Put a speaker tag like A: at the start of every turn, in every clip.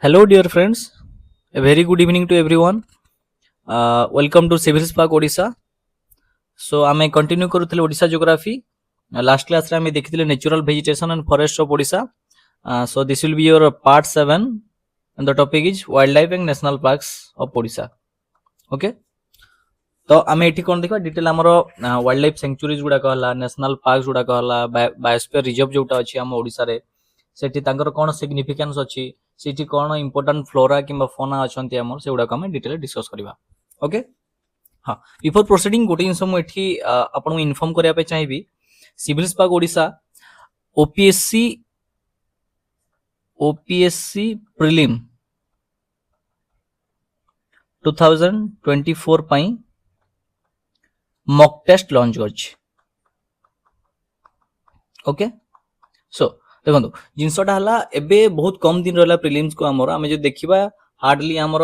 A: Hello, dear friends. A very good evening to everyone. Welcome to Civil Spark Odisha. So, आमे continue करुଥିଲେ Odisha geography. Last class रे आमे देखिଥିଲେ natural vegetation and forest of Odisha. So, this will be your part 7 and the topic is wildlife and national parks of Odisha. Okay. तो आमे एठी कोन देखा detail हमरो wild life sanctuaries गुडा कहला national parks गुडा कहला biosphere reserve जोटा अछि हम ओडिसा रे सेठी तांकर कोन सिग्निफिकेंस अछि सेठी कोन इंपोर्टेंट फ्लोरा किंबा फोना अछंती हमर से गुडा को हम डिटेल डिस्कस करबा ओके हां बिफोर प्रोसीडिंग गोटे जिंस मु एठी आपन इन्फॉर्म करिया पे चाहिबी सिविल स्पाक ओडिसा ओपीएससी प्रीलिम 2024 पई मॉक टेस्ट लॉन्च करछि ओके सो देखो जिनसटा हला एबे बहुत कम दिन रहला प्रीलिम्स को हमर हमें जो देखिबा हार्डली हमर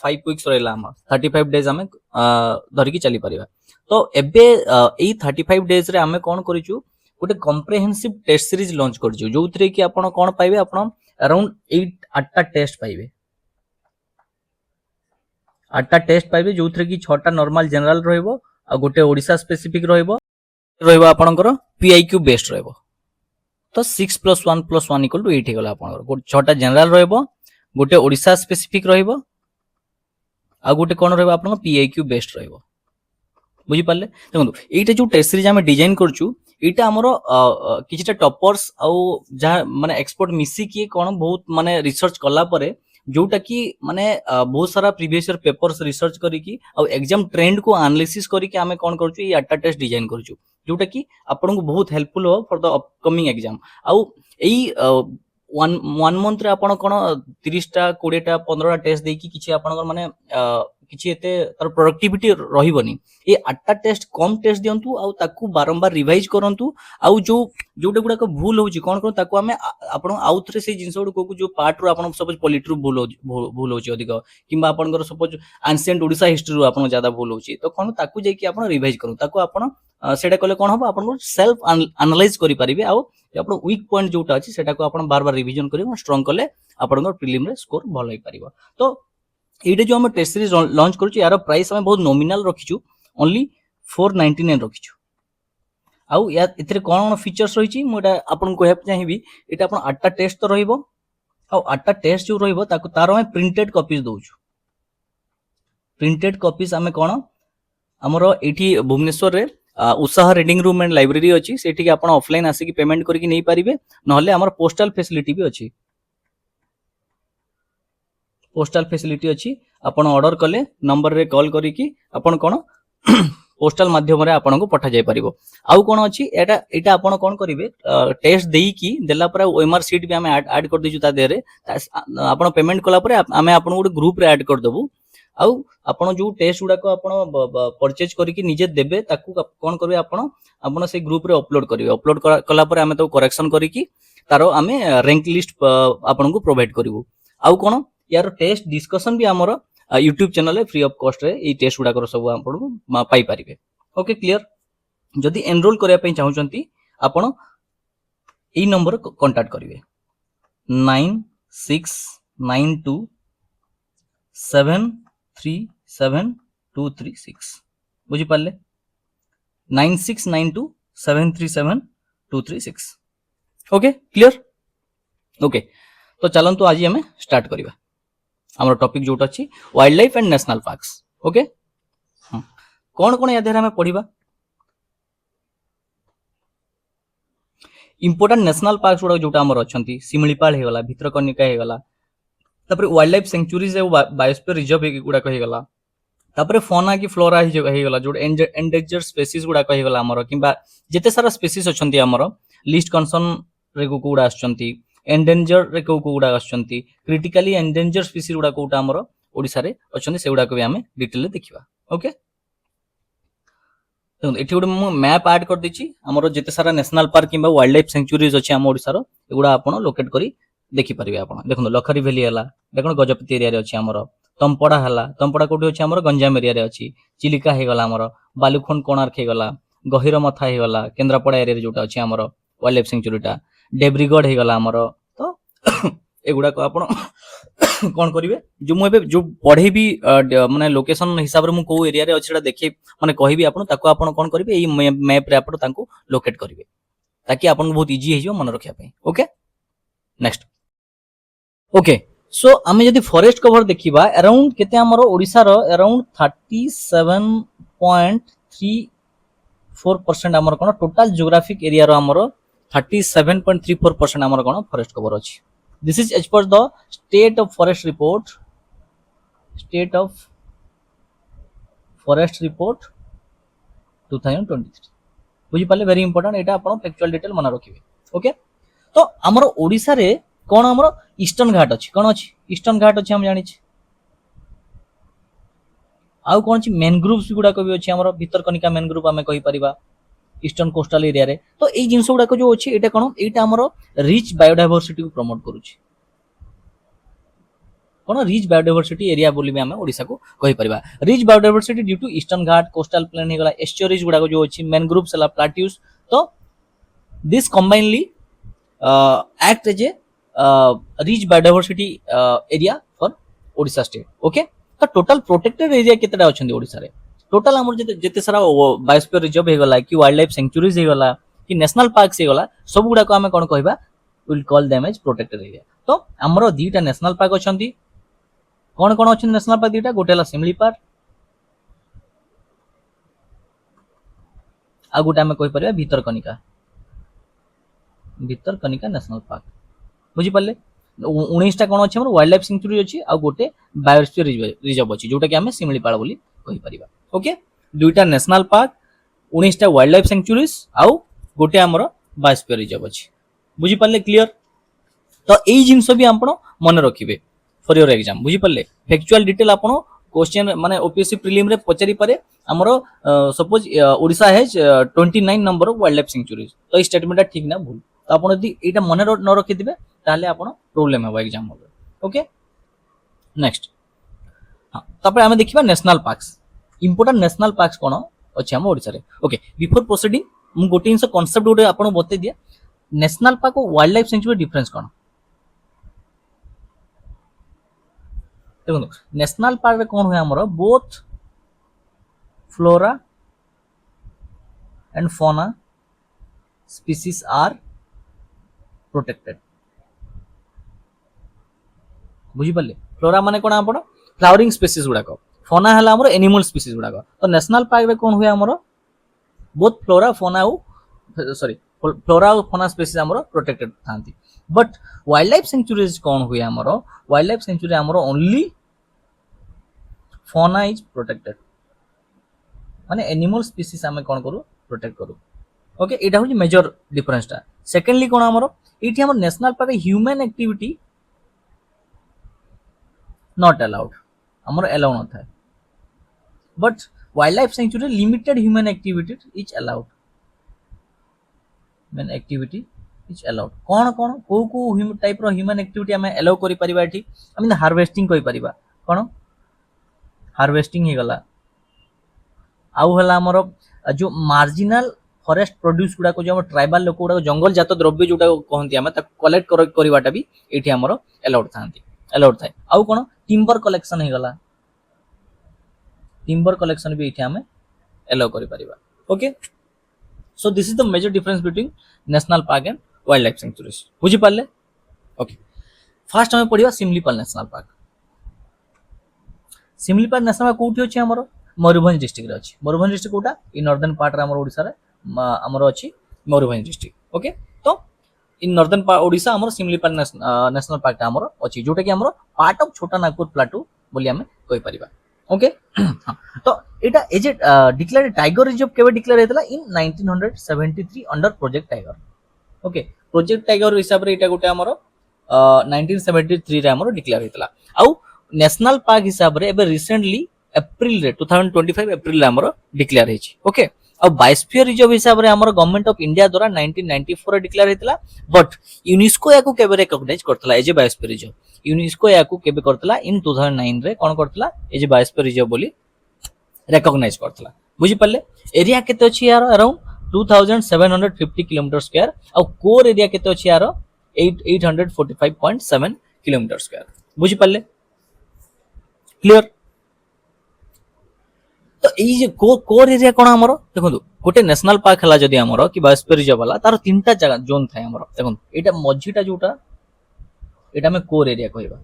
A: 5 वीक्स रहला हम 35 डेज हमें धरि की चली परिबा तो एबे एई 35 डेज रे हमें कोन करिचु गोटे कॉम्प्रिहेंसिव टेस्ट सीरीज लॉन्च करछु जोथरे कि आपण कोन पाइबे आपण अराउंड 8 टेस्ट पाइबे 8 टेस्ट पाइबे जोथरे कि 6टा नॉर्मल जनरल रहइबो आ गोटे ओडिसा स्पेसिफिक रहइबो आपनकर पीआईक्यू बेस्ड रहइबो तो 6+1+1 = 8 हे गला आपनकर 6टा जनरल रहइबो गोटे ओडिसा स्पेसिफिक रहइबो आ गोटे कोन रहइबो आपनकर पीआईक्यू बेस्ड रहइबो बुझी पाले देखो एटा जो टेस्ट सीरीज हम डिजाइन करछु एटा हमरो किछटा टॉपर्स आ जा माने एक्सपर्ट मिसी की कोन बहुत माने रिसर्च कला परे जोटा कि माने बहुत सारा प्रीवियस ईयर पेपर्स रिसर्च करी की आ एग्जाम ट्रेंड को एनालिसिस करी की हमें कोन करछु ये 8टा टेस्ट डिजाइन करछु जोटा कि आपन को बहुत हेल्पफुल हो फॉर द अपकमिंग एग्जाम आ एई 1 मंथ रे आपन कोन 30टा 20टा 15टा टेस्ट देकी किछि आपन माने किछि एते तार प्रोडक्टिविटी रहिबनी ए 8टा टेस्ट कम टेस्ट दियंतु आ ताकू बारंबार रिवाइज करंतु आ जो जोटे गुडा को भूल होची कोन कोन ताकू हमें आपन आउथरे से जिंस को जो पार्ट रो आपन सपोज पॉलिटी भूल होची अधिक किबा आपन सपोज एंशिएंट ओडिसा हिस्ट्री रो आपन ज्यादा भूल होची तो कोन ताकू जे कि आपन रिवाइज करू ताकू आपन सेटा कले कोन हो आपन सेल्फ एनालाइज करि परिबे आ आपन वीक पॉइंट जोटा अछि सेटा को आपन बार बार रिवीजन करियो स्ट्रांग कले आपन प्रीलिम रे स्कोर भल होई परिबो तो एटा जो हम टेस्ट सीरीज लॉन्च करछु यार प्राइस हम बहुत नॉमिनल रखिछु ओनली 499 रखिछु आउ या इतरे कोन फीचर्स रहिछि मोटा आपन को हेल्प चाहिबी एटा आपन 8टा टेस्ट तो रहइबो आ 8टा टेस्ट जो रहइबो ताको तार हम प्रिंटेड कॉपीज दोछु प्रिंटेड कॉपीज हमें कोन हमरो एठी भुवनेश्वर रे उत्साह रीडिंग रूम एंड लाइब्रेरी अछि सेठी के आपन ऑफलाइन आसी की पेमेंट करी की नै परिबे नहले हमर पोस्टल फैसिलिटी भी अछि पोस्टल फैसिलिटी अछि आपण ऑर्डर कले नंबर रे कॉल करी की आपण कोन पोस्टल माध्यम रे आपण को पठा जाय परिबो आउ कोन अछि एटा एटा आपण कोन करिवे टेस्ट देई की देला पर ओएमआर शीट भी हमें ऐड कर दिजु ता देरे आपण पेमेंट कला पर हमें आपण गुड ग्रुप रे ऐड कर दबु आउ आपण जो टेस्ट गुडा को आपण परचेज करी की निजे देबे ताकू कोन करबे आपण से ग्रुप रे अपलोड करिवे अपलोड कला पर हमें तो करेक्शन करी की तारो हमें रैंक लिस्ट आपण को प्रोवाइड करिवो आउ कोन यार टेस्ट डिस्कशन भी हमर YouTube चैनल रे फ्री ऑफ कॉस्ट रे ए टेस्ट गुडा कर सब आपण पाई परिबे ओके क्लियर जदी एनरोल करिया पई चाहू छंती आपण ए नंबर कांटेक्ट करिवे 9692737236 बुझी पाले 9692737236 ओके क्लियर ओके तो चलंतु आज हमें स्टार्ट करिवा हमर टॉपिक जोटा अछि wild life and national parks okay कोन कोन यादेर हमें पढिबा इंपोर्टेंट नेशनल पार्क्स जोटा हमर अछंती सिमलीपाल हे गला भितरकनिका हे गला तापर वाइल्ड लाइफ सेंचुरीज ए बायोस्फीयर रिजर्व हे गुडा कहि गला तापर फोना की फ्लोरा हे गला जो एंडेंजर स्पीशीज गुडा कहि गला हमर किबा जेते सारा स्पीशीज अछंती हमर लिस्ट कंसर्न रे गुडा अछंती एंडेंजर रे गुडा अछंती क्रिटिकली एंडेंजर स्पीशीज गुडा कोटा हमर ओडिसा रे अछंती से गुडा को भी हमें डिटेल देखिबा ओके तो एठी गुड मु मैप ऐड कर दिछि हमर जेते सारा नेशनल पार्क किबा वाइल्ड लाइफ सेंचुरीज अछि हम ओडिसा रो एगुडा आपण लोकेट करी देखि परिबे आपण देखो लखरी वैली हला देखो गजपति एरिया रे अछि हमर तंपड़ा हला तंपड़ा कोठी अछि हमर गंजाम एरिया रे अछि चिलिका हे गला हमर बालुखंड कोणार्क हे गला गहिर मथा हे गला केंद्रापड़ा एरिया रे जोटा अछि हमर वाइल्ड लाइफ सेंचुरीटा डेब्रीगढ़ हे गला हमर तो एगुडा को आपण कौन करिवे जो मु एबे जो पढेबी माने लोकेशन हिसाब रे मु को एरिया रे अछि सेटा देखै माने कहिबी आपन ताको आपन कोन करिवे एई मैप रे आपन तांको लोकेट करिवे ताकि आपन बहुत इजी हे जो मन रखिया पई ओके नेक्स्ट ओके सो आमे जदी फॉरेस्ट कवर देखिबा अराउंड केते हमर ओडिसा रो अराउंड 37.34% हमर कोन टोटल जियोग्राफिक एरिया रो हमर 37.34% हमर कोन फॉरेस्ट कवर अछि this is as per the state of forest report 2023 बुझी पाले वेरी इंपोर्टेंट एटा आपण फैक्चुअल डिटेल मन रखिबे ओके तो हमर ओडिसा रे कोन हमर ईस्टर्न घाट अछि कोन अछि ईस्टर्न घाट अछि हम जानि छी आउ कोन अछि मैनग्रोव्स गुडा को भी अछि हमर भितरकनिका मैनग्रोव हमें कहि परिबा ईस्टर्न कोस्टल एरिया रे तो एई जिंस गुडा को जो अछि एटा कोन एटा हमर रिच बायोडायवर्सिटी को प्रमोट करूछि कोन रिच बायोडायवर्सिटी एरिया बोली हमें ओडिसा को कहि परिबा rich biodiversity due to eastern Ghat coastal plain हे गला एस्चुरीज गुडा को जो अछि मैनग्रोव्स ला प्लाट्यूज तो this combinedly act as a rich biodiversity area for Odisha state okay तो टोटल प्रोटेक्टेड एरिया केतेटा अछंदी ओडिसा रे टोटल हमर जते सारा बायोस्फीयर रिजर्व हे गला कि वाइल्ड लाइफ सेंचुरीज हे गला कि नेशनल पार्क्स हे गला सब गुडा को हमें कोन कहबा will call them as protected area तो हमरो दीटा नेशनल पार्क अछंदी कोन कोन अछन नेशनल पार्क दीटा गोटेला सिमलीपाल आ गोटे हमें कहि परिबा भितरकनिका नेशनल पार्क बुझी पाले 19टा कोन अछि हमर वाइल्ड लाइफ सेंचुरी अछि आ गोटे बायोस्फीयर रिजर्व अछि जोटा कि हमें सिमलीपाल बोली कहि परिबा ओके दुईटा नेशनल पार्क 19टा वाइल्ड लाइफ सेंचुरीज आ गोटे हमर बायोस्फीयर रिजर्व अछि बुझी पाले क्लियर तो एई जिंस भी आपण मन रखिबे फॉर योर एग्जाम बुझी पाले फैक्चुअल डिटेल आपण क्वेश्चन माने ओपीएससी प्रीलिम रे पचारि पारे हमर suppose Odisha has 29 number of wild life sanctuaries तो ई स्टेटमेंट ठीक ना भूल तो आपण यदि एटा मन न रखि दिबे ताले आपण प्रॉब्लम है एग्जाम हो ओके नेक्स्ट हां तापर हमें देखिबा national parks important national parks कोन अछि हम ओडिसा रे ओके बिफोर प्रोसीडिंग मु गोटे इंस कांसेप्ट गोटे आपण बते दिया नेशनल पार्क और वाइल्ड लाइफ सेंचुरी डिफरेंस कोन देखो नेशनल पार्क रे कोन होय हमरो both flora and fauna species are protected बुझी पाले फ्लोरा माने कोन आपण फ्लावरिंग स्पीसीज गुडा को फौना हला हमरो एनिमल स्पीसीज गुडा को तो नेशनल पार्क रे कोन होय हमरो both flora fauna sorry flora और फौना स्पीसीज हमरो प्रोटेक्टेड थांती बट वाइल्ड लाइफ सेंचुरीज कोन हुए हमरो वाइल्ड लाइफ सेंचुरी हमरो ओनली फौना इज प्रोटेक्टेड माने एनिमल स्पीसीज हमें कोन करू प्रोटेक्ट करू ओके एटा हो मेजर डिफरेंस टा सेकेंडली कोन हमरो एठी हमर national park human activity not allowed हमरो अलाउ न थाए but wild life sanctuary limited human activity is allowed human activity is allowed कोन कोन को टाइप रो ह्यूमन एक्टिविटी हमें अलाउ करि परिबा एठी हम हार्वेस्टिंग कहि परिबा कोन हार्वेस्टिंग हे गला आउ हला हमरो जो मार्जिनल फॉरेस्ट प्रोड्यूस गुडा को जो ट्राइबल लोक गुडा जंगल जात द्रव्य जोटा कहंती हम ता कलेक्ट करवाटा भी एठी हमरो अलाउड थाए आउ कोन टिम्बर कलेक्शन हे गला टिम्बर कलेक्शन भी एठी हमें अलाउ करि परिबा okay so this is the major difference between national park and wild life sanctuaries बुझी पाले ओके फर्स्ट हमें पढिबा Similipal national park Similipal national park कोठी अछि हमरो मयूरभंज डिस्ट्रिक्ट रे अछि मयूरभंज डिस्ट्रिक्ट कोटा इन नॉर्दर्न पार्ट रे हमरो ओडिसा रे हमरो अछि मयूरभंज डिस्ट्रिक्ट ओके तो इन नॉर्दर्न ओडिसा हमरो सिमलीपाल नेशनल पार्क हमरो अछि जोटा कि हमरो पार्ट ऑफ छोटा नागपुर प्लाटू बोली हमें कहि परिबा ओके तो एटा as a declare tiger reserve केबे डिक्लेयर हेतला in 1973 under project tiger okay project tiger हिसाब रे एटा गोटे हमरो 1973 रे हमरो डिक्लेयर हेतला आउ नेशनल पार्क हिसाब रे एबे रिसेंटली अप्रैल रे 2025 अप्रैल रे हमरो डिक्लेयर हेछि ओके अब बायोस्फीयर रिजर्व हिसाब रे हमरो गवर्नमेंट ऑफ इंडिया द्वारा 1994 रे डिक्लेयर हेतला बट यूनेस्को याकू केबे रिकॉग्नाइज करतला as a biosphere reserve UNESCO याकू केबे करतला इन 2009 रे कोन करतला एज ए बायोस्फीयर रिजर्व बोली रिकॉग्नाइज करतला बुझी पल्ले एरिया केते अछि यार अराउंड 2750 किलोमीटर स्क्वायर और कोर एरिया केते अछि यार 845.7 किलोमीटर स्क्वायर बुझी पाले क्लियर तो एई जे कोर एरिया कोन हमर देखो गोटे नेशनल पार्क हला जदी हमर कि बायोस्फीयर रिजर्व वाला तार तीनटा जगह जोन थाए हमर देखो एटा मझीटा जोटा एटा में कोर एरिया कहबा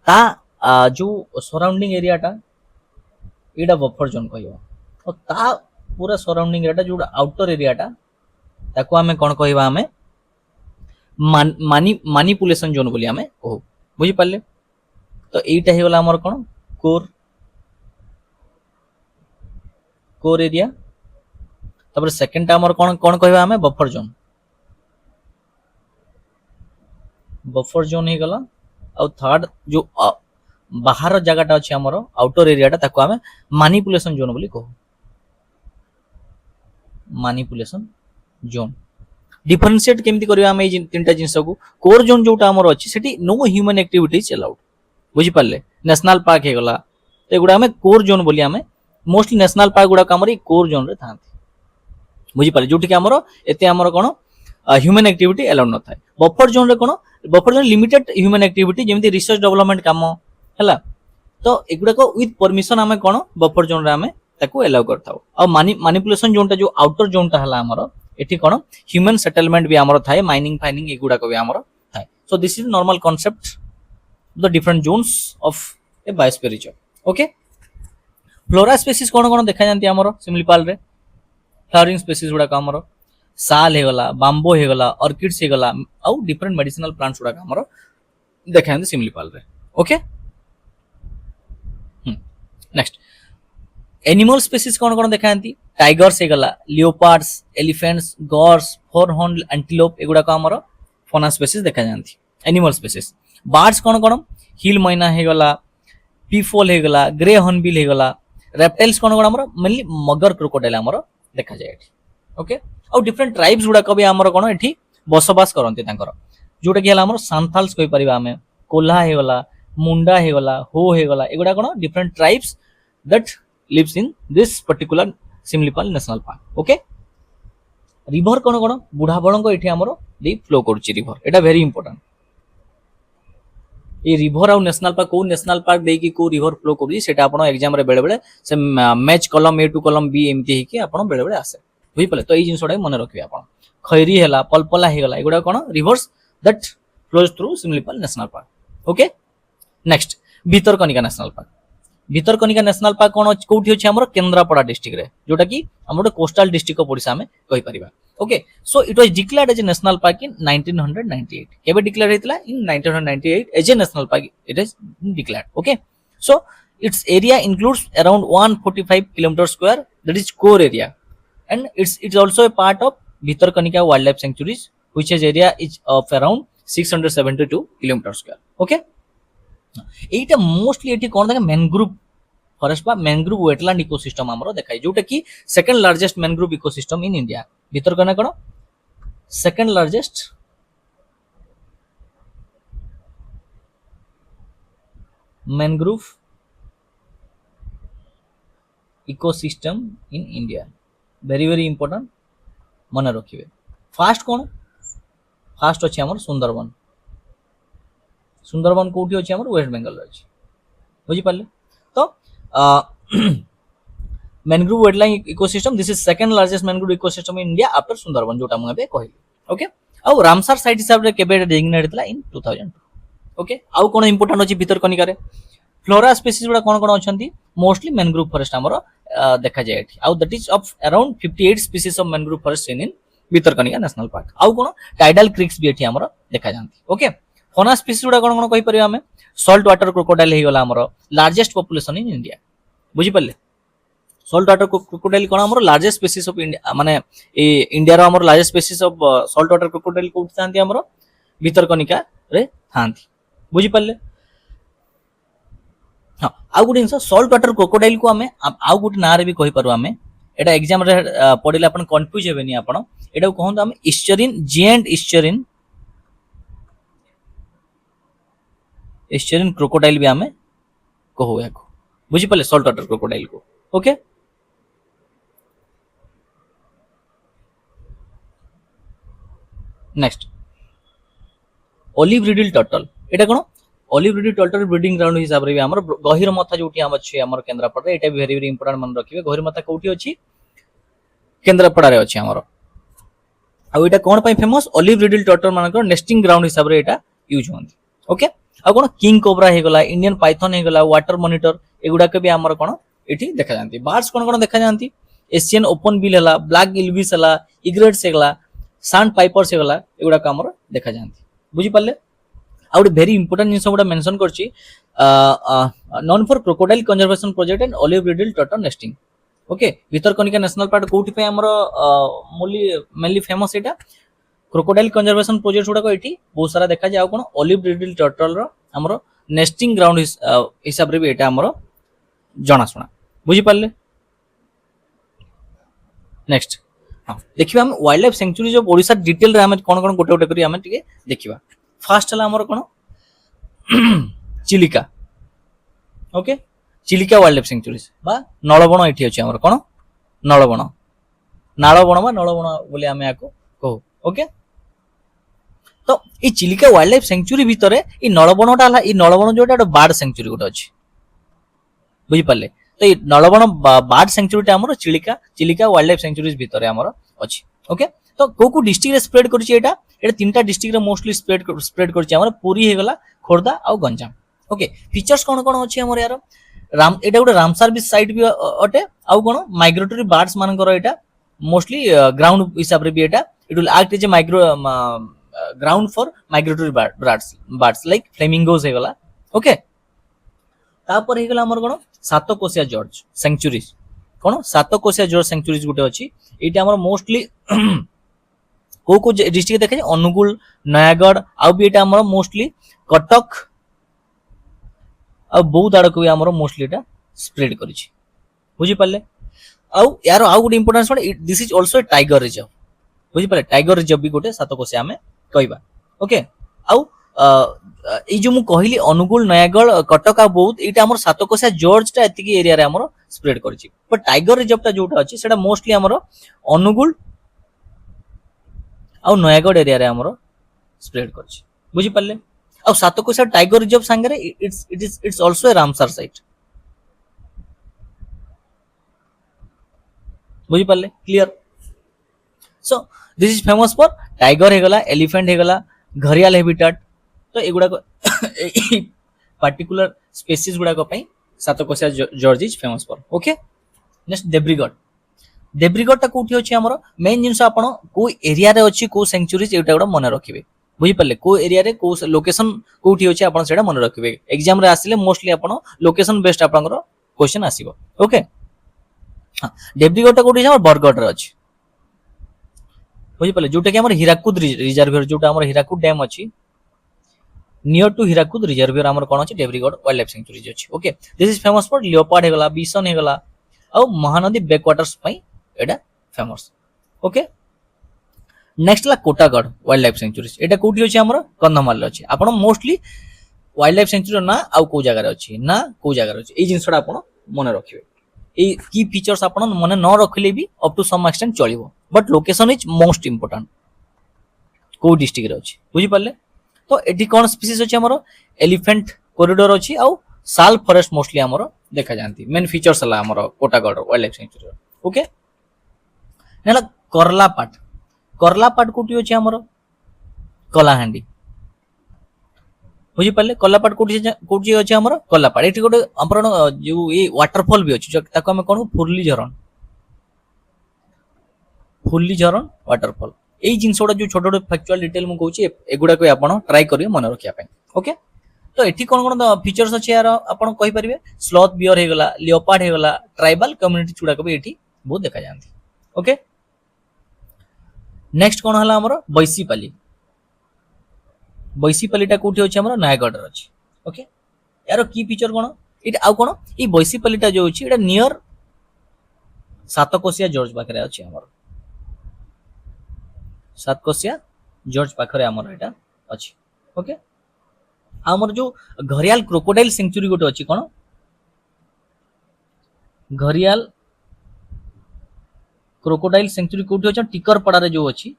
A: ता जो सराउंडिंग एरिया टा एटा बफर जोन कहबा और ता पूरा सराउंडिंग एरिया टा जोटा आउटर एरिया टा ताको हमें कोन कहबा हमें मानिपुलेशन जोन बोली हमें कहू बुझी पाले तो एटा हे गला हमर कोन कोर एरिया तापर सेकंड टा हमर कोन कोन कहबा हमें बफर जोन हे गला और थर्ड जो बाहर जगह अच्छे आमर आउटर एरिया ताको आमे मानिपुलेशन जोन बोली कहू मानिपुलेशन जोन डिफरेंशिएट केमती करबा आमे तीनटा जिंस को कोर जोन जोटा आमर अछि सेठी नो ह्यूमन एक्टिविटीज अलाउड बुझी पाले नेशनल पार्क हे गला तो एगुडा आमे कोर जोन बोली आमे मोस्टली नेशनल पार्क गुडा हमर कोर जोन रे थांती बुझी पाले जोठी के हमर एते हमर कोन ह्यूमन एक्टिविटी अलाउड न थाए बफर जोन रे कोन buffer zone limited human activity जेमती रिसर्च डेवलपमेंट काम हला तो एगुडा को विथ परमिशन आमे कोन बफर जोन रे आमे ताको अलाउ करथाउ आ मानिपुलेशन जोन टा जो आउटर जोन टा हला हमर एठी कोन ह्यूमन सेटलमेंट भी हमर थाए माइनिंग फाइनिंग एगुडा को भी हमर थाए so this is normal concept the different zones of a biosphere reserve okay flora species कोन कोन देखा जानती हमर सिमलीपाल रे फ्लावरिंग स्पीसीज गुडा का हमर साल हे गला बांबो हे गला ऑर्किड्स हे गला आ डिफरेंट मेडिसिनल प्लांट्स गुडा का हमर देखा जानती सिमलीपाल रे ओके नेक्स्ट एनिमल स्पीसीज कोन कोन देखा जानती टाइगर्स हे गला leopards elephants gaurs four horn antelope एगुडा का हमर फौना स्पीसीज देखा जानती एनिमल स्पीसीज बर्ड्स कोन कोन हिल मैना हे गला पीफोल हे गला ग्रे हॉर्नबिल हे गला रेप्टाइल्स कोन कोन हमर मेनली मगर क्रोकोडाइल हमर देखा जाय एठी ओके और डिफरेंट ट्राइब्स गुडा को भी हमर कोन एठी बसवास करंती तांकर जोटा कि हला हमर सांथाल्स कहि परिबा हमें कोल्हा हे गला मुंडा हे गला हो हे गला एगुडा कोन different tribes that lives in this particular Similipal national park okay river कोन कोन बुढ़ा बळंको एठी हमर दे फ्लो करछि रिवर एटा वेरी इंपोर्टेंट ये रिवर आउ नेशनल पार्क को नेशनल पार्क दे की को रिवर फ्लो करछि सेटा आपण एग्जाम रे बेले बेले से match column A to column B एमती हे कि आपण बेले बेले आसे बुझी पले तो ई जिंसडा मन रखबे आपण खैरी हेला पलपला हे गला एगुडा कोन rivers that flows through Similipal national park okay next Bhitarkanika national park Bhitarkanika national park कोन कोठी अछि हमर केंद्रापड़ा डिस्ट्रिक्ट रे जोटा कि हमर कोस्टल डिस्ट्रिक्ट को पड़िसा हमें कहि परिबा okay so it was declared as a national park in 1998 केबे डिक्लेयर हेतला in 1998 as a national park it is declared okay so its area includes around 145 km square that is core area and it's also a part of Bhitarkanika wildlife sanctuaries which has area is of around 672 km square okay एटा mostly एटी कोन देखा mangrove forest बा mangrove wetland ecosystem हमरो देखाई जोटा कि second largest mangrove ecosystem in India भीतर कने कोन second largest mangrove ecosystem in India very very important मन रखिबे फास्ट कोन फास्ट अछि हमर सुंदरबन सुंदरबन कोठी अछि हमर वेस्ट बेंगल अछि बुझी पाले तो mangrove wetland ecosystem this is second largest mangrove ecosystem in India after Sundarban जोटा मुबे कहली ओके आ रामसर साइट हिसाब रे केबे डेजिग्नेट हेतला इन 2002 ओके आ कोन इंपोर्टेंट अछि भितरकनिका रे फ्लोरा स्पीसीज गुडा कोन कोन अछंती मोस्टली मैनग्रोव फॉरेस्ट हमर देखा जाय एठी आ that is of around 58 species of mangrove forest in Bhitarkanika national park आ कोन टाइडल क्रिक्स भी एठी हमर देखा जानती ओके फौना स्पीसीज गुडा कोन कोन कहि परिबा हमें सॉल्ट वाटर क्रोकोडाइल हे गला हमर लार्जेस्ट पॉपुलेशन इन इंडिया बुझी पल्ले सॉल्ट वाटर क्रोकोडाइल कोन हमर लार्जेस्ट स्पीसीज ऑफ इंडिया माने इंडिया रो हमर largest species of saltwater crocodile कोठ थांती हमर भितरकनिका रे थांती बुझी पल्ले हां आ गुड इंस सॉल्ट वाटर क्रोकोडाइल को हमें आ गुड ना रे भी कहि पारु हमें एटा एग्जाम रे पढिले अपन कंफ्यूज हेबेनी आपण एटा कहंत हम इस्चरिन जिएंट इस्चरिन क्रोकोडाइल भी हमें कहू याको बुझी पले सॉल्ट वाटर क्रोकोडाइल को okay next olive ridley turtle एटा कोन olive Ridi turtle breeding ground हिसाब रे भी हमर गहिर मथा जोटी हम अछि हमर केंद्रापड़ा एटा भी वेरी इंपोर्टेंट मन रखिबे गहिर मथा कोठी अछि केंद्रापड़ा रे अछि हमर आ एटा कोन पई फेमस ऑलिव रिडी टर्टल मानकर नेस्टिंग ग्राउंड हिसाब रे एटा यूज होंती ओके आ कोन किंग कोबरा हे गला इंडियन पाइथन हे गला वाटर मॉनिटर एगुडा के भी हमर कोन एठी देखा जानती बर्ड्स कोन कोन देखा जानती एशियन ओपन बिल हला ब्लैक गिलबिस हला इग्रेट्स हे गला सैंड पाइपर्स हे गला एगुडा का हमर देखा जानती बुझी पाले आ गोटे भेरी इंपोर्टेंट जिनस गुडा मेंशन करछि non for crocodile conservation project and olive riddle turtle nesting okay Bhitarkanika national park कोठी पे हमर मेनली फेमस एटा क्रोकोडाइल कंजर्वेशन प्रोजेक्ट गुडा को एठी बहुत सारा देखा जाय कोन ऑलिव रिडल टर्टल रो हमर नेस्टिंग ग्राउंड हिसाब रे भी एटा हमर जणा सुना बुझी पाले नेक्स्ट हां देखिबा हम वाइल्ड लाइफ सेंचुरी जो ओडिसा डिटेल रे हम कोन कोन गोटे गोटे करी हम टिके देखिबा फास्ट हला हमर कोन Chilika okay Chilika wild life sanctuaries बा नळबण एठी अछि हमर कोन नळबण नाळबण बा नळबण बोले हम याको कहू ओके तो ई चिलिका वाइल्ड लाइफ सेंचुरी भितरे ई नळबणटा हला ई नळबण जोटा बर्ड सेंचुरी गोटे अछि बुझी पाले तो ई नळबण बर्ड सेंचुरीटा हमर चिलिका वाइल्ड लाइफ सेंचुरीज भितरे हमर अछि ओके तो को डिस्ट्रिक्ट रे स्प्रेड करछि एटा तीनटा डिस्ट्रिक्ट रे मोस्टली स्प्रेड करछि हमर पुरी हे गला खोर्धा आ गंजाम ओके फीचर्स कोन कोन अछि हमर यार राम एटा गोटे रामसर भी साइट भी अटे आ कोन माइग्रेटरी बर्ड्स मानकर एटा मोस्टली ग्राउंड हिसाब रे भी एटा it will act as a माइग्रो ground for migratory birds like flamingos हे गला ओके तापर हे गला हमर कोन सातकोशिया जॉर्ज सेंचुरीज कोन सातकोशिया जॉर्ज सेंचुरीज गुटे अछि एटा हमर मोस्टली को डिस्ट्रिक्ट देखे अनुगुल नयागढ़ आ भी एटा हमर मोस्टली कटक आ बहुत आड़ को भी हमर मोस्टली एटा स्प्रेड करिछि बुझी पाले आ यार आ good importance this is also a tiger reserve बुझी पाले टाइगर रिजर्व भी गोटे सातकोशिया हमें कहबा ओके आ ए जो मु कहली अनुगुल नयागढ़ कटक आ बहुत एटा हमर सातकोशिया जॉर्ज टा एतिकी एरिया रे हमर स्प्रेड करिछि बट टाइगर रिजर्व टा जोटा अछि सेटा मोस्टली हमर अनुगुल आ नयागढ़ एरिया रे हमर स्प्रेड करछि बुझी पाले आ सातकोशिया टाइगर रिजर्व संगे it's also a Ramsar site बुझी पाले clear so this is famous for tiger हे गला एलिफेंट हे गला घरियाल हैबिटेट तो एगुडा को पर्टिकुलर स्पीशीज गुडा को पई Satkosia gorge is famous for okay next Debrigarh टा कोठी अछि हमर मेन जिंस आपण को एरिया रे अछि को सेंचुरीज एटा गुडा मन रखिबे बुझी पाले को एरिया रे को लोकेशन कोठी अछि आपण सेटा मन रखिबे एग्जाम रे आसिले मोस्टली आपण लोकेशन बेस्ड आपनकर क्वेश्चन आसीबो ओके हां देब्रिगढ़ टा कोठी हमर बरगढ़ रे अछि बुझी पाले जोटा कि हमर हीराकुद रिजर्वियर जोटा हमर हीराकुद डैम अछि नियर टू हीराकुद रिजर्वियर हमर कोन अछि देब्रिगढ़ वाइल्ड लाइफ सेंचुरी अछि okay this is famous for leopard हे गला बिसन हे गला आ महानदी बैकवाटर्स पई एटा फेमस ओके नेक्स्ट ला कोटागढ़ वाइल्ड लाइफ सेंचुरीज एटा कोठी अछि हमर कंधमाल अछि आपण मोस्टली वाइल्ड लाइफ सेंचुरी ना आ को जगह रे अछि ना को जगह रे अछि ए जिंसडा आपण मन रखिबे ए की फीचर्स आपण मन न रखले भी अप टू सम एक्सटेंट चलिबो but location is most important को डिस्ट्रिक्ट रे अछि बुझी पाले तो एटी कोन स्पीशीज अछि हमर एलिफेंट कॉरिडोर अछि आ साल फॉरेस्ट मोस्टली हमर देखा जानती मेन फीचर्स हला हमर Kotagarh wild life sanctuary okay नेला करलापाट कोठी अछि हमर कलाहांडी बुझी पाले कलापाट कोठी अछि हमर कलापाट एठी गोटे हमर जो ए वाटरफॉल भी अछि ताको हम कोन फुल्ली झरण वाटरफॉल ए जिंसोडा जो छोट छोट फैक्चुअल डिटेल मु कहूची एगुडा को आपण ट्राई करियो मन रखिया पे ओके तो एठी कोन कोन फीचर्स अछि यार आपण कहि परिबे स्लॉथ बियर हे गला लियोपार्ड हे गला ट्राइबल कम्युनिटी चुडा को भी एठी बहुत देखा जानती ओके नेक्स्ट कोन हला हमर बैसीपालीटा कोठी अछि हमर नयागढ़ रे अछि ओके यार की फीचर कोन इटा आ कोन ई बैसीपालीटा जो अछि एटा नियर सातकोशिया जॉर्ज पाखरे अछि हमर सातकोशिया जॉर्ज पाखरे हमर एटा अछि ओके हमर जो घरियाल क्रोकोडाइल सेंचुरी गोटे अछि कोन घरियाल क्रोकोडाइल सेंचुरी कोठी अछि टिकरपड़ा रे जो अछि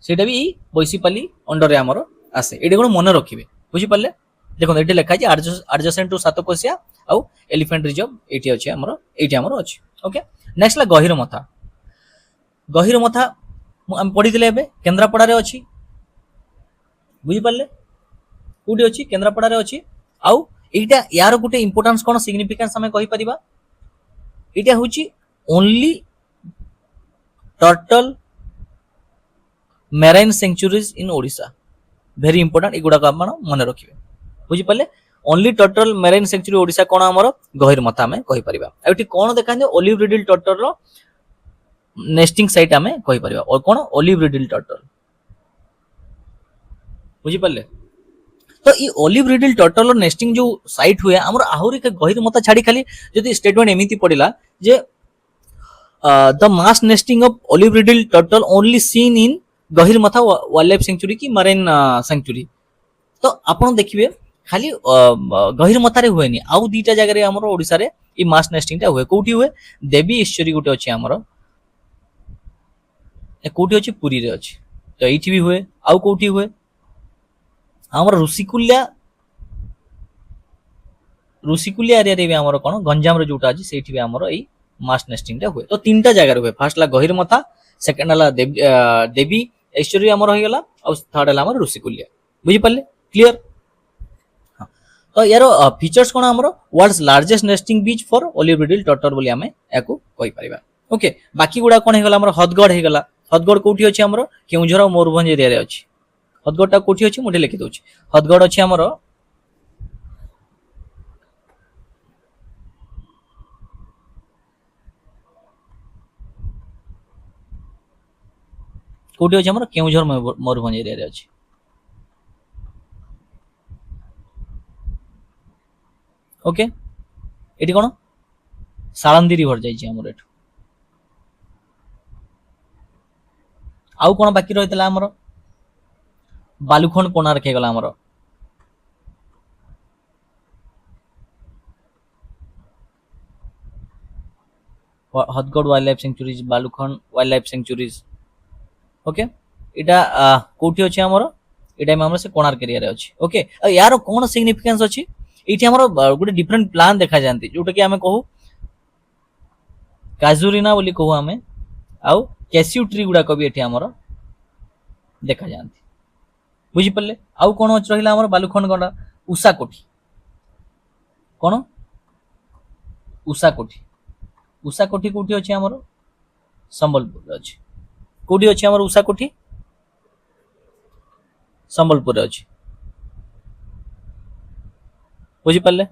A: सेटा भी बैसीपाली अंडर रे हमर आसे एटी कोन मन रखिबे बुझि पाले देखो एटी लिखा है एडजेसेंट टू सातकोशिया आउ एलिफेंट रिजर्व एटी अछि हमर अछि ओके नेक्स्ट ला गहिर मथा हम पढ़ी दिले एबे केंद्रापड़ा रे अछि बुझि पाले कोठी अछि केंद्रापड़ा रे अछि आउ एटा यार गुटे इंपोर्टेंस कोन सिग्निफिकेंस हमें कहि परिबा एटा होछि only turtle marine sanctuaries in Odisha very important एगुडा को आपण मन रखिबे बुझि पाले only turtle marine sanctuary Odisha कोन हमर गहिर मथा हमें कहि परिबा एठी कोन देखांदे ओलिव रिडल टर्टल रो नेस्टिंग साइट हमें कहि परिबा और कोन ओलिव रिडल टर्टल बुझि पाले तो ई ओलिव रिडल टर्टल नेस्टिंग जो साइट हुए हमर आहुरी के गहिर मथा छाडी खाली जदी स्टेटमेंट एमिति पडिला जे the mass nesting of olive ridley turtle only seen in Gahirmatha wild life sanctuary की मरीन सेंचुरी तो आपण देखिबे खाली गहिर मथा रे हुएनी आउ दीटा जगह रे हमर ओडिसा रे ई मास नेस्टिंग ता हुए कोठी हुए देवी ईश्वरी गुटे अछि हमर ए कोठी अछि पुरी रे अछि तो एठी भी हुए आउ कोठी हुए हमर ऋषिकुल्या एरिया रे भी हमर कोन गंजाम रे जोटा अछि सेठी भी हमर ई मास नेस्टिंग ता हुए तो तीनटा जगह रे हुए फर्स्ट ला गहिर मथा सेकंड ला देवी ईश्वरी हमर होय गेला और थर्ड ला हमर ऋषिकुल्या बुझि पाले क्लियर तो यार फीचर्स कोन हमर world's largest nesting beach for olive ridley turtle बोली हमें याकू कहि परिबा ओके बाकी गुडा कोन हे गेला हमर हदगढ़ हे गेला हदगढ़ कोठी अछि हमर केउझर और मोरभंज एरिया रे अछि हदगढ़ ता कोठी अछि मोटे लिखि दोछि हदगढ़ अछि हमर कोठी अछि हमर केउझर मोरभंज एरिया रे अछि ओके एटी कोन साळंदी रिवर जाई छी हमर एठु आउ कोन बाकी रहितला हमर बालुखंड कोणार्क हे गला हमर Hadgarh wild life sanctuaries Balukhand wild life sanctuaries okay एटा कोठी अछि हमर एटा में हमर से कोणार्क एरिया रे अछि ओके यार कोन सिग्निफिकेंस अछि एठी हमर गुटे डिफरेंट प्लान देखा जानती जोटा कि हमें कहू काजुरीना बोली कहू हमें आउ कैसियू ट्री गुडा को भी एठी हमर देखा जानती बुझि पल्ले आउ कोन अछि रहिला हमर बालुखंड गंडा उषा कोठी कोन उषा कोठी कोठी अछि हमर संबलपुर अछि कोठी अछि हमर उषा कोठी संबलपुर अछि बुझि पाले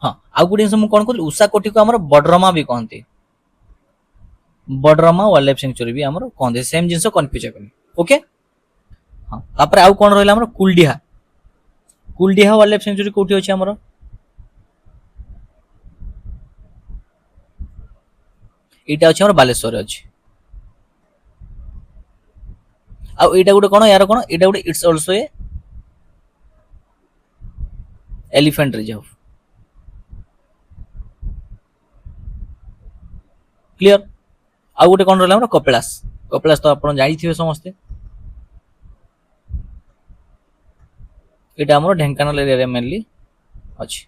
A: हाँ आउ गुटे हम कोन कहली उषा कोठी को हमर बडरमा भी कहंती बडरमा वाइल्ड लाइफ सेंचुरी भी हमर कहंती सेम जिंस कंफ्यूज करनी ओके हाँ तापर आउ कोन रहला हमर कुलडीहा वाइल्ड लाइफ सेंचुरी कोठी अछि हमर एटा अछि हमर बालेश्वर अछि आउ एटा गुटे कोन यार कोन एटा गुटे it's also A elephant reserve clear आउ गुटे कोन रहला हमर कपिलास तो आपण जाई थिबे समस्ते एटा हमर ढेंकानाल एरिया रे मेनली अछि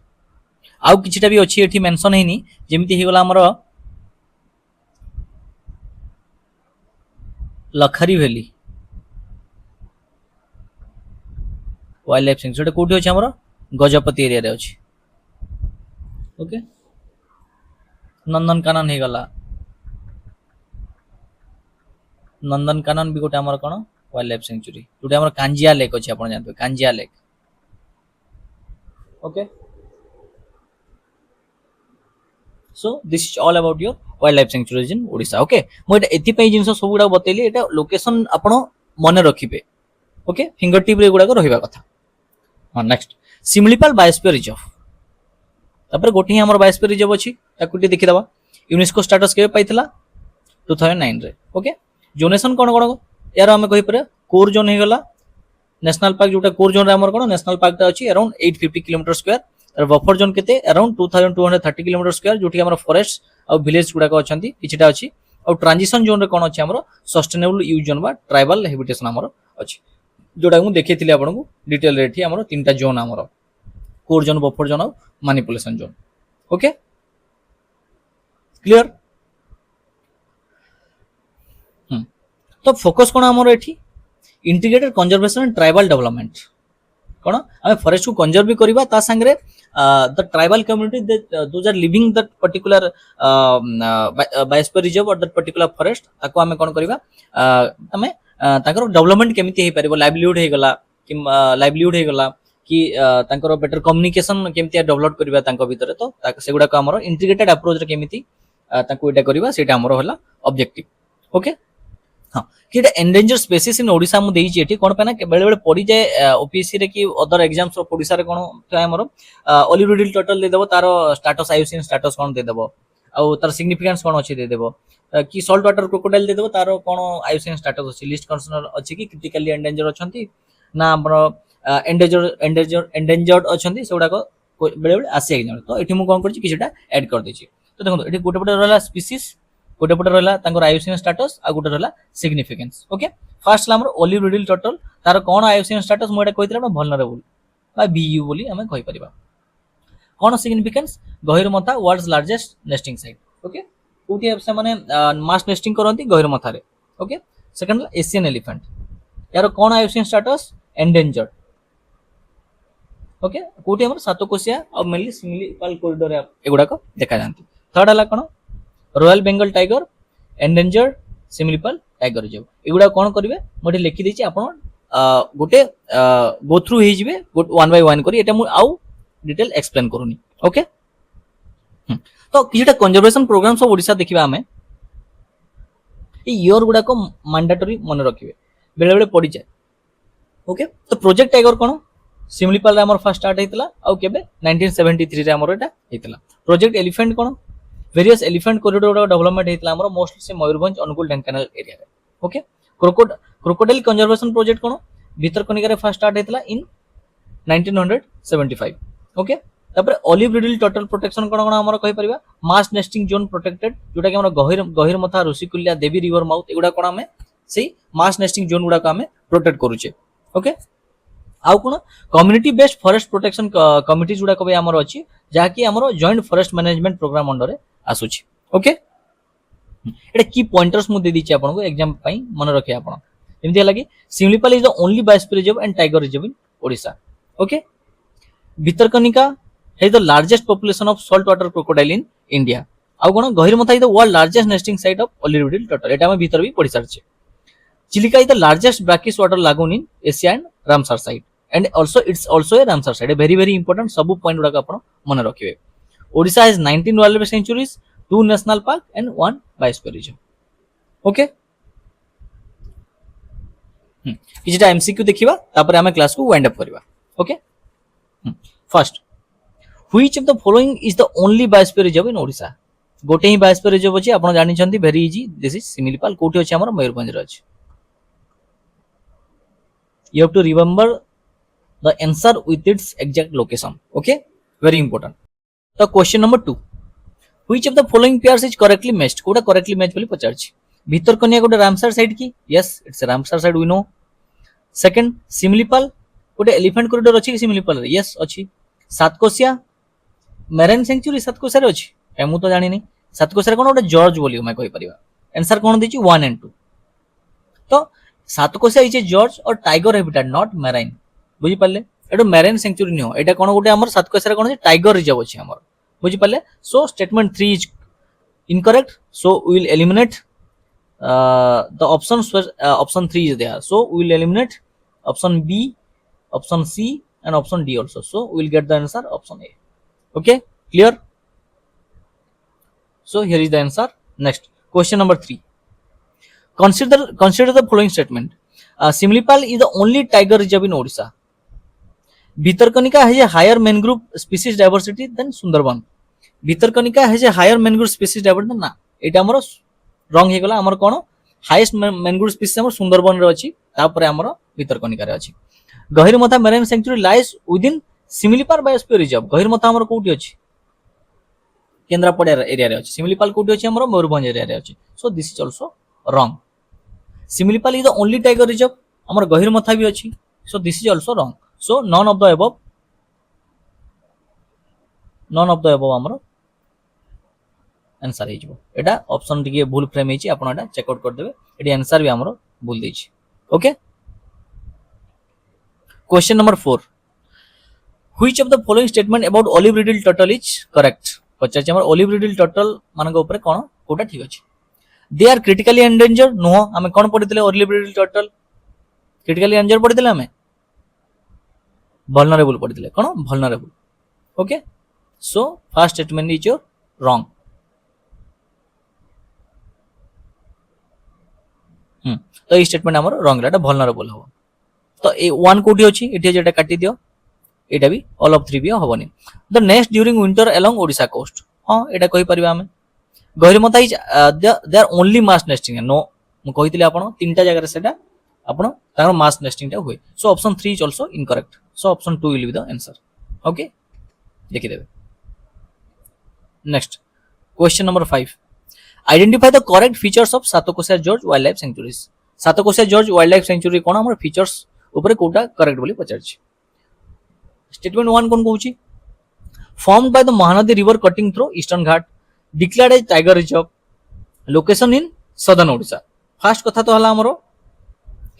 A: आउ किछटा भी अछि एठी मेंशन हेनी जेमिति हे गला हमर लखरी वैली वाइल्ड लाइफ सेंचुरी कोठी अछि हमर गजपति एरिया रे अछि ओके नंदनकानन हे गला नंदनकानन भी गोटे हमर कोन वाइल्ड लाइफ सेंचुरी जोटे हमर कांजिया लेक अछि आपण जानबे Kanjia lake okay so this is all about your wild life sanctuaries in Odisha okay मो एटा एति पई जिंस सब गुडा बतेली एटा लोकेशन आपण मन रखिबे ओके फिंगर टिप रे गुडा को रहिबा कथा हां नेक्स्ट सिमलीपाल बायोस्फीयर रिजर्व तापर गोटी हमर बायोस्फीयर रिजर्व अछि ताकुटी देखि दबा यूनेस्को स्टेटस के पाइतला 2009 रे ओके जोनेशन कोन कोन यार हमें कहि परे कोर जोन हे गला नेशनल पार्क जोटा कोर जोन रे हमर कोन नेशनल पार्क ता अछि अराउंड 850 किलोमीटर स्क्वायर और बफर जोन केते अराउंड 2230 किलोमीटर स्क्वायर जोटी हमर फॉरेस्ट आ विलेज गुडाक अछंती किछिटा अछि आ ट्रांजिशन जोन रे कोन अछि हमरो सस्टेनेबल यूज जोन बा ट्राइबल हैबिटेशन हमरो अछि जोटा मु देखैथिले आपनको डिटेल रे एठी हमरो तीनटा जोन हमरो कोर जोन बफर जोन और मैनिपुलेशन जोन ओके क्लियर तो फोकस कोन हमरो एठी integrated conservation and tribal development कोन आमे फॉरेस्ट को कंजर्व भी करबा ता संगरे the tribal community those are living that particular biosphere reserve और दैट पर्टिकुलर फॉरेस्ट ताको आमे कोन करबा आमे ताकर डेवलपमेंट केमिति हे परबो लाइवलीहुड हे गला कि लाइवलीहुड हे गला कि तांकर बेटर कम्युनिकेशन केमिति डेवलप करबा तांको भीतर तो सेगुडा को हमरो इंटीग्रेटेड अप्रोच रे केमिति ताको एटा करबा सेटा हमरो होला ऑब्जेक्टिव ओके हाँ कि एंडेंजर स्पेसीज इन ओडिशा मु देई एठी कोन पे ना बेले बेले पड़ी जाए ओपीएससी रे कि अदर एग्जाम्स रो ओडिशा रे कोन थाय हमरो ओलिवरिडिल टोटल दे देबो तारो स्टेटस आईयूसीएन स्टेटस कोन दे देबो आ तार सिग्निफिकेंस कोन अछि दे देबो कि सॉल्ट वाटर क्रोकोडाइल दे देबो तारो कोन आईयूसीएन स्टेटस अछि लिस्ट कंसर्न अछि कि क्रिटिकली एंडेंजर अछंती ना हमरो एंडेंजर्ड अछंती सेउडा को बेले बेले आसी एग्जाम तो एठी मु कोन करछि किछटा ऐड कर दैछि तो देखो एठी गोटे पटे रहला स्पीसीज गोटे पटे रहला तांकर आईयूसीएन स्टेटस आ गोटे रहला सिग्निफिकेंस ओके फर्स्ट ला हमर ओलिवरिडिल टोटल तार कोन आईयूसीएन स्टेटस मु एटा कहितला ना वल्नरेबल बा बीयू बोली हमें कहि परिबा कोन significance Gahirmatha world's largest nesting site okay कोठी से माने मास नेस्टिंग करंती गहिर मथा रे ओके सेकंड एशियन एलिफेंट यार कोन आईयूसीएन स्टेटस एंडेंजर्ड ओके कोठी हमर सातकोशिया और मेनली सिमिलिपाल कॉरिडोर एगुडा को देखा जानती थर्ड हला कोन royal Bengal tiger endangered Similipal tiger reserve एगुडा कोन करिवे मोठी लिखि दैछि आपण गोटे गो थ्रू हे जिवे वन बाय वन करी एटा मु आउ डिटेल एक्सप्लेन करूनी ओके तो किछटा कंजर्वेशन प्रोग्राम्स ऑफ ओडिशा देखिबा हमें ए ईयर गुडा को मैंडेटरी मन रखिबे बेले बेले पड़ी जाए ओके तो प्रोजेक्ट टाइगर कोन सिमिलिपाल रे हमर फर्स्ट स्टार्ट हेतला आ केबे 1973 रे हमर एटा हेतला प्रोजेक्ट एलिफेंट कोन वेरियस एलिफेंट कॉरिडोर डेवलपमेंट हेतला हमर मोस्टली से मयूरभंज अनुगुल ढेंकानाल एरिया रे ओके क्रोकोडाइल कंजर्वेशन प्रोजेक्ट कोन भितरकनिका रे फर्स्ट स्टार्ट हेतला इन 1975 ओके तापर ओलिवरिडिल टोटल प्रोटेक्शन कोन कोन हमर कहि परिबा मास नेस्टिंग जोन प्रोटेक्टेड जोटा कि हमर गहिर मथा ऋषिकुल्या देवी रिवर माउथ एगुडा कोन हमें सेही मास नेस्टिंग जोन गुडा को हमें प्रोटेक्ट करूचे ओके आउ कोन community based forest protection committees गुडा को भी हमर अछि जहा कि हमर joint forest management program under रे आसुछि ओके एटा की पॉइंटर्स मु दे दिछि आपन को एग्जाम पई मन रखे आपन एमति लागि Similipal is the only biosphere reserve and tiger reserve in Odisha okay Bhitarkanika has the largest population of saltwater crocodile in India आउ कोन Gahirmatha is the world largest nesting site of olive ridley turtle एटा हम भीतर भी पढि सारछे Chilika is the largest brackish water lagoon in Asia and Ramsar site and it's also a Ramsar site a very important सब point गुडा आपण मन रखिबे Odisha has 19 wild life sanctuaries 2 national park and 1 biosphere reserve okay किछटा एमसीक्यू देखिबा तापर हमें class को वाइंड अप करबा okay first which of the following is the only biosphere reserve in Odisha गोटे ही बायोस्फीयर रिजर्व अछि आपण जानि छथि very easy this is Similipal कोठी अछि हमर मयूरभंज रे अछि you have to remember the answer with its exact location okay very important so question number 2 which of the following pairs is correctly matched कोडा correctly match बोली पचारछि भीतर कन्या गोटे रामसर साइड की yes it's a ramsar side we know second Similipal गोटे elephant corridor अछि सिमिलिपाल रे yes अछि सातकोशिया मेराइन सेंचुरी सातकोशिया रे अछि ए मु तो जानि नै सातकोशिया कोन गोटे जॉर्ज बोली मैं कहि परिबा आंसर कोन दिछि 1 and 2 तो सातकोशिया इज ए जॉर्ज और टाइगर हैबिटेट नॉट मेराइन बुझी पाले एटा मेराइन सेंचुरी नो एटा कोन गोटे हमर सातकोशिया कोन टाइगर रिजर्व अछि हमर बुझी पाले so statement 3 is incorrect so we will eliminate the options were option 3 is there so we will eliminate option B option C and option D also so we will get the answer option A okay clear so here is the answer next question number 3 consider the following statement Simlipal is the only tiger reserve in Odisha Bhitarkanika has a higher mangrove species diversity than Sundarban Bhitarkanika has a higher mangrove species diversity na eta amaro wrong he gala amar kono highest mangrove species amar Sundarban रे अछि तापरे हमर भितरकनिका रे अछि Gahirmatha marine sanctuary lies within Similipal biosphere reserve Gahirmatha हमर कोठी अछि Kendrapara area रे अछि सिमिलीपाल कोठी अछि हमरो मयूरभंज एरिया रे अछि so this is also wrong Similipal is the only tiger reserve हमर गहिरमथा भी अछि so this is also wrong so none of the above हमर आंसर हे एटा ऑप्शन टिके भूल फ्रेम हेची आपण एटा चेक आउट कर देबे एटी आंसर भी हमर भूल देछि okay question number 4 which of the following statement about olive ridley turtle is correct पचाच हमर ओलिव रिडल टर्टल मानक ऊपर कोन कोटा ठीक अछि they are critically endanger no हमें कोन पढितले olive ridley turtle critically endanger पढितले हमें vulnerable पढितले कोन vulnerable okay so first statement is your wrong तो ये स्टेटमेंट हमर रॉन्ग एटा vulnerable हो तो ए वन कोठी अछि एठी जेटा काटी दियो एटा भी ऑल ऑफ 3 भी होबनी the next during winter along Odisha coast हां एटा कहि परिबा हमें Gahirmatha is they are only mass nesting no मु कहितले आपण तीनटा जगह रे सेटा आपण तार मास नेस्टिंग टा हुए so option 3 is also incorrect so option 2 will be the answer okay देखि देबे next question number 5 identify the correct features of Satkosia gorge wild life sanctuaries Satkosia gorge wild life sanctuary कोन हमर फीचर्स ऊपर कोटा करेक्ट बोली पचारछि स्टेटमेंट 1 कोन कहूछि formed by the Mahanadi river cutting through eastern ghat declared as tiger reserve location in southern odisha first कथा तो हला हमरो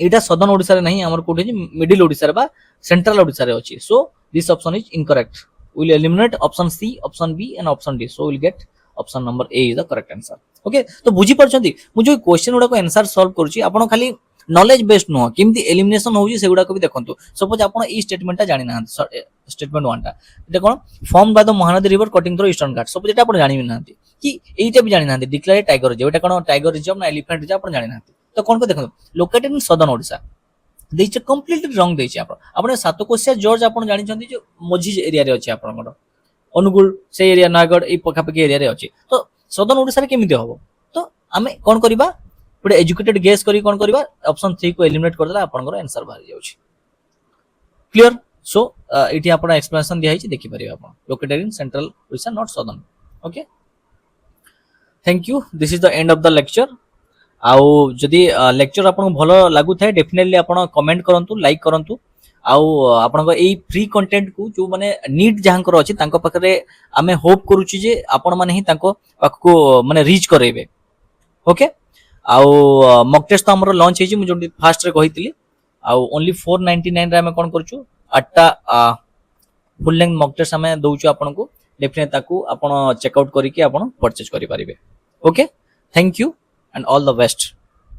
A: एटा southern odisha रे नहीं हमर कोठी मिडिल odisha रे बा सेंट्रल odisha रे अछि so this option is incorrect we will eliminate option C option B and option D so we will get option number A is the correct answer okay तो बुझी परछंती मु जो question उडा को answer solve करूची आपण खाली नॉलेज बेस्ड नो केमती elimination होउची सेगुडा को भी देखंतु सपोज आपण ई स्टेटमेंट ता जानि ना स्टेटमेंट 1 ता एटा कोन form by the Mahanadi river cutting through Eastern Ghat suppose एटा आपण जानि ना कि एटा भी जानि ना डिक्लेयर टाइगर रिजर्व एटा कोन टाइगर रिजर्व ना एलिफेंट रिजर्व आपण जानि ना तो कोन को देखंतु लोकेटेड इन सदर्न ओडिसा देइछ कंप्लीटली रॉन्ग देइछ आपण सातकोशिया जॉर्ज आपण जानि छथि जो मोझी एरिया रे अछि आपण कोन अनुगुल से एरिया नागड़ ए पखा पखी एरिया रे अछि तो सदर्न ओडिसा रे केमिति होबो तो हमें कोन करबा गोटे एजुकेटेड गेस करी कोन करबा ऑप्शन 3 को एलिमिनेट कर देला आपनकर आंसर बाहर जाउछि क्लियर सो इठी आपण एक्सप्लेनेशन दिया हिछि देखि परिबा आपण located in central Odisha not southern okay thank you this is the end of the lecture आउ जदी लेक्चर आपन भलो लागु थाए डेफिनेटली आपण कमेंट करंतु लाइक करंतु आउ आपण एई फ्री कंटेंट को जो माने नीड जहांकर अछि तांको पकरे हमें होप करूछि जे आपण माने ही तांको पक्को माने रीच करेबे ओके आउ मॉक टेस्ट तो हमरो लॉन्च हेछि मु जो फास्ट रे कहितली आउ ओनली 499 रे हमें कोन करछु 8टा फुल लेंथ मॉक टेस्ट हमें दोछु आपन को डेफिनेटली ताकू आपण चेक आउट करी के आपण परचेज करि परिबे okay thank you and all the best